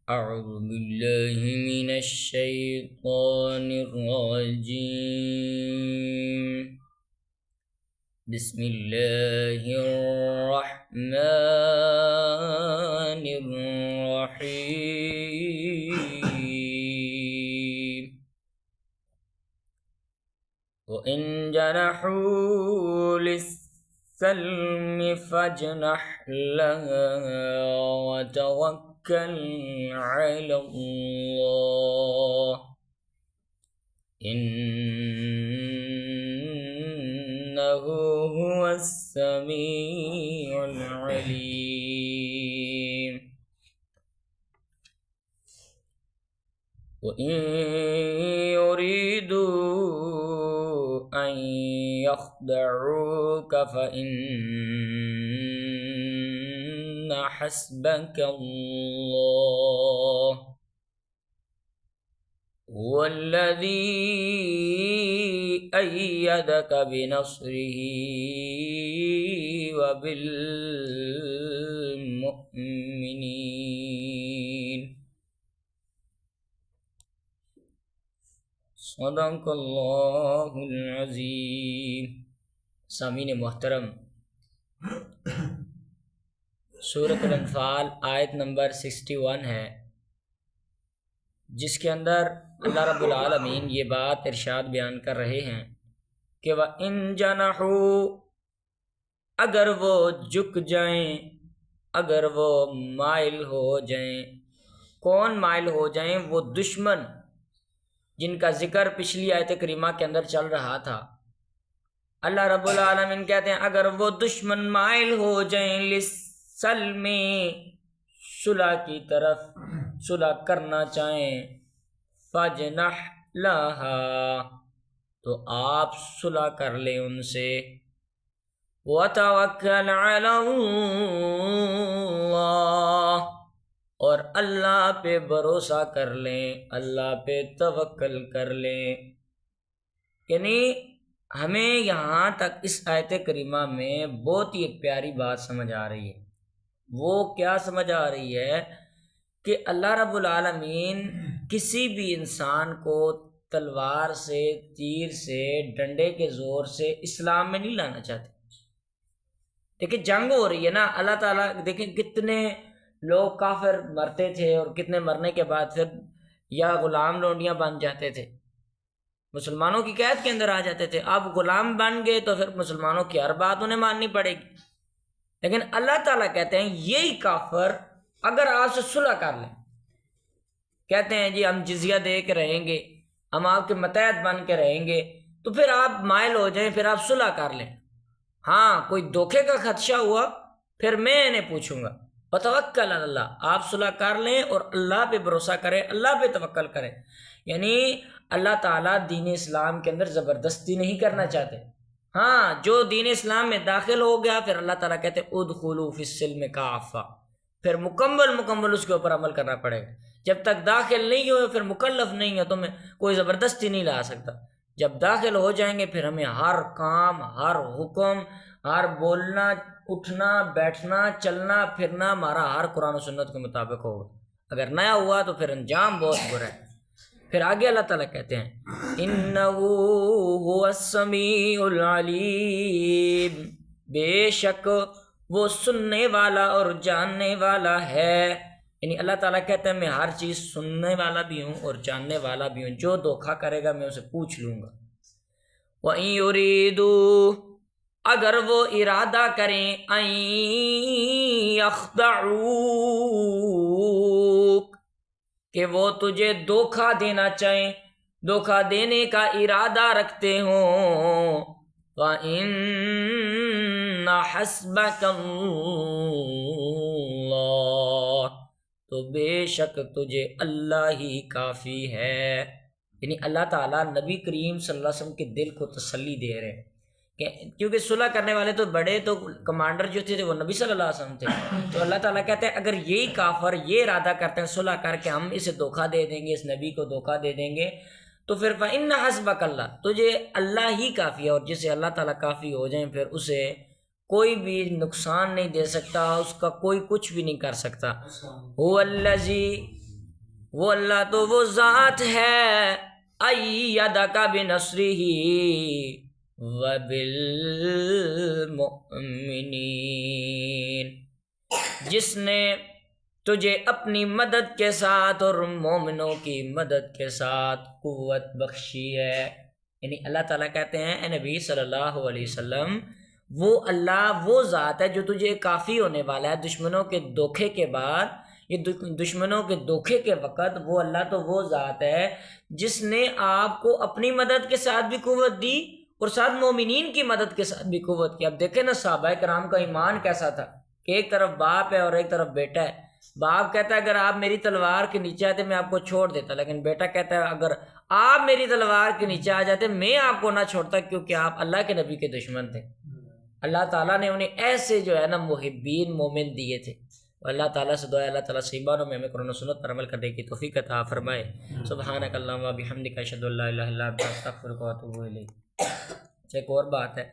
أعوذ بالله من الشيطان الرجيم. بسم الله الرحمن الرحيم. وإن جنحوا للسلم فاجنح لها وتوكل على الله إنه هو السميع العليم. وإن يريدوا أن يخدعوك فإن حسبك الله هو الذي أيدك بنصره وبالمؤمنين. صدق اللہ العظیم. سامعین محترم، سورۃ الانفال آیت نمبر 61 ہے، جس کے اندر اللہ رب العالمین یہ بات ارشاد بیان کر رہے ہیں کہ وَإِن جَنَحُوا، اگر وہ جھک جائیں، اگر وہ مائل ہو جائیں. کون مائل ہو جائیں؟ وہ دشمن جن کا ذکر پچھلی آیت کریمہ کے اندر چل رہا تھا. اللہ رب العالمین کہتے ہیں اگر وہ دشمن مائل ہو جائیں للسلم، صلح کی طرف، صلح کرنا چاہیں، فاجنح لہا، تو آپ صلح کر لیں ان سے. وتوکل علی اللہ، اور اللہ پہ بھروسہ کر لیں، اللہ پہ توکل کر لیں. یعنی ہمیں یہاں تک اس آیت کریمہ میں بہت ہی ایک پیاری بات سمجھ آ رہی ہے. وہ کیا سمجھ آ رہی ہے کہ اللہ رب العالمین کسی بھی انسان کو تلوار سے، تیر سے، ڈنڈے کے زور سے اسلام میں نہیں لانا چاہتے. دیکھیں جنگ ہو رہی ہے نا، اللہ تعالیٰ دیکھیں کتنے لوگ کافر مرتے تھے اور کتنے مرنے کے بعد پھر یا غلام لونڈیاں بن جاتے تھے، مسلمانوں کی قید کے اندر آ جاتے تھے. اب غلام بن گئے تو پھر مسلمانوں کی ہر بات انہیں ماننی پڑے گی. لیکن اللہ تعالیٰ کہتے ہیں یہی کافر اگر آپ سے صلح کر لیں، کہتے ہیں جی ہم جزیہ دے کے رہیں گے، ہم آپ کے متحد بن کے رہیں گے، تو پھر آپ مائل ہو جائیں، پھر آپ صلح کر لیں. ہاں کوئی دھوکے کا خدشہ ہوا پھر میں انہیں پوچھوں گا. وتوکل علی اللہ، آپ صلح کر لیں اور اللہ پہ بھروسہ کریں، اللہ پہ توکل کریں. یعنی اللہ تعالیٰ دین اسلام کے اندر زبردستی نہیں کرنا چاہتے. ہاں جو دین اسلام میں داخل ہو گیا پھر اللہ تعالیٰ کہتے ہیں ادخلوا فی السلم کافہ، پھر مکمل اس کے اوپر عمل کرنا پڑے گا. جب تک داخل نہیں ہوئے، پھر مکلف نہیں ہو، تمہیں کوئی زبردستی نہیں لا سکتا. جب داخل ہو جائیں گے پھر ہمیں ہر کام، ہر حکم، ہر بولنا، اٹھنا، بیٹھنا، چلنا پھرنا ہمارا ہر قرآن و سنت کے مطابق ہوگا. اگر نیا ہوا تو پھر انجام بہت برا ہے. پھر آگے اللہ تعالیٰ کہتے ہیں اِنَّهُ هُوَ السَّمِيعُ الْعَلِيمُ، بے شک وہ سننے والا اور جاننے والا ہے. یعنی اللہ تعالیٰ کہتے ہیں میں ہر چیز سننے والا بھی ہوں اور جاننے والا بھی ہوں. جو دھوکہ کرے گا میں اسے پوچھ لوں گا. وَإِن يُرِيدُوا، اگر وہ ارادہ کریں، أَن يَخْدَعُوكَ، کہ وہ تجھے دھوکہ دینا چاہیں، دھوکہ دینے کا ارادہ رکھتے ہوں، فَإِنَّ حَسْبَكَ اللَّهُ، تو بے شک تجھے اللہ ہی کافی ہے. یعنی اللہ تعالیٰ نبی کریم صلی اللہ علیہ وسلم کے دل کو تسلی دے رہے ہیں کیونکہ صلح کرنے والے تو بڑے تو کمانڈر جو تھے وہ نبی صلی اللہ علیہ وسلم تھے. تو اللہ تعالیٰ کہتے ہیں اگر یہی کافر یہ ارادہ کرتے ہیں صلح کر کے ہم اسے دھوکہ دے دیں گے، اس نبی کو دھوکہ دے دیں گے، تو پھر فَإِنَّ حَسْبَكَ اللَّهُ، تجھے اللہ ہی کافی ہے. اور جسے اللہ تعالیٰ کافی ہو جائیں پھر اسے کوئی بھی نقصان نہیں دے سکتا، اس کا کوئی کچھ بھی نہیں کر سکتا. هُوَ الَّذِي، وہ اللہ تو وہ ذات ہے ایدک بنصرہ وبالمؤمنین، جس نے تجھے اپنی مدد کے ساتھ اور مومنوں کی مدد کے ساتھ قوت بخشی ہے۔ یعنی اللہ تعالیٰ کہتے ہیں اے نبی صلی اللہ علیہ وسلم، وہ اللہ وہ ذات ہے جو تجھے کافی ہونے والا ہے دشمنوں کے دھوکے کے بعد۔ یہ دشمنوں کے دھوکے کے وقت وہ اللہ تو وہ ذات ہے جس نے آپ کو اپنی مدد کے ساتھ بھی قوت دی اور ساتھ مومنین کی مدد کے ساتھ بھی قوت کی۔ اب دیکھیں نا صحابہ کرام کا ایمان کیسا تھا کہ ایک طرف باپ ہے اور ایک طرف بیٹا ہے۔ باپ کہتا ہے اگر آپ میری تلوار کے نیچے آتے میں آپ کو چھوڑ دیتا، لیکن بیٹا کہتا ہے اگر آپ میری تلوار کے نیچے آ جاتے میں آپ کو نہ چھوڑتا، کیونکہ آپ اللہ کے نبی کے دشمن تھے۔ اللہ تعالیٰ نے انہیں ایسے جو ہے نا محبین مومن دیے تھے۔ اللہ تعالیٰ سے دعا ہے اللہ تعالیٰ صحیح باتوں میں ہمیں قرآن و سنت پر عمل کرنے کی توفیق عطا فرمائے۔ سبحانک اللہم و بحمدک اشہد ان لا الہ الا انت استغفرک و اتوب الیک۔ ایک اور بات ہے